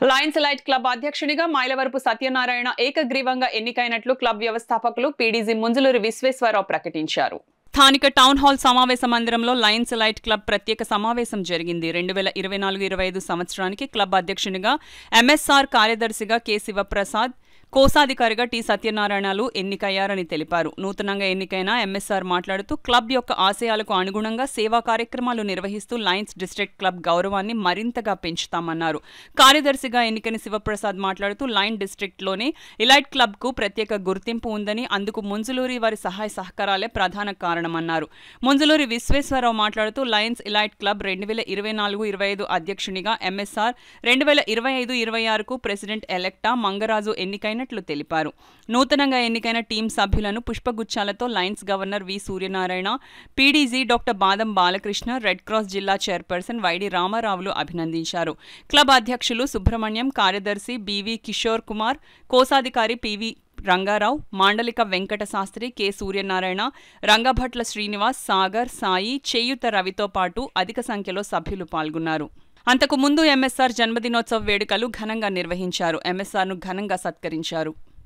Lions elite club అధ్యక్షునిగా మైలవరపు సత్యనారాయణ ఏకగ్రీవంగా ఎన్నికైనట్లు club వ్యవస్థాపకులు పీడీజీ ముంజులూరి విశ్వేశ్వరరావు ప్రకటించారు. స్థానిక టౌన్ హాల్ సమావేశ మందిరంలో లయన్స్ ఎలైట్ క్లబ్ ప్రత్యేక సమావేశం జరిగింది. 2024-25 సంవత్సరానికి క్లబ్ అధ్యక్షునిగా ఎంఎస్ఆర్, కార్యదర్శిగా కె శివప్రసాద్, కోశాధికారిగా టి సత్యనారాయణలు ఎన్నికయ్యారని తెలిపారు. నూతనంగా ఎన్నికైన ఎంఎస్ఆర్ మాట్లాడుతూ క్లబ్ యొక్క ఆశయాలకు అనుగుణంగా సేవా కార్యక్రమాలు నిర్వహిస్తూ లయన్స్ డిస్ట్రిక్ట్ క్లబ్ గౌరవాన్ని మరింతగా పెంచుతామన్నారు. కార్యదర్శిగా ఎన్నికైన శివప్రసాద్ మాట్లాడుతూ లయన్ డిస్ట్రిక్ట్లోనే ఎలైట్ క్లబ్కు ప్రత్యేక గుర్తింపు ఉందని, అందుకు ముంజులూరి వారి సహాయ సహకారాలే ప్రధాన కారణమన్నారు. ముంజులూరి విశ్వేశ్వరరావు మాట్లాడుతూ లయన్స్ ఎలైట్ క్లబ్ 2024-25 అధ్యక్షునిగా ఎంఎస్ఆర్, 2025-26కు ప్రెసిడెంట్ ఎలెక్టా మంగరాజు ఎన్నికైన తెలిపారు. నూతనంగా ఎన్నికైన టీం సభ్యులను పుష్పగుచ్చాలతో Lions governor V Suryanarayana, PDG doctor Badam Balakrishna, red cross జిల్లా చైర్పర్సన్ వైడి రామారావులు అభినందించారు. క్లబ్ అధ్యక్షులు సుబ్రహ్మణ్యం, కార్యదర్శి బివి కిషోర్ కుమార్, కోశాధికారి పివి రంగారావు, మాండలిక వెంకట శాస్త్రి, కె సూర్యనారాయణ, రంగభట్ల శ్రీనివాస్, సాగర్, సాయి, చేయుత రవితో పాటు అధిక సంఖ్యలో సభ్యులు పాల్గొన్నారు. అంతకు ముందు ఎంఎస్ఆర్ జన్మదినోత్సవ వేడుకలు ఘనంగా నిర్వహించారు. ఎంఎస్ఆర్ను ఘనంగా సత్కరించారు.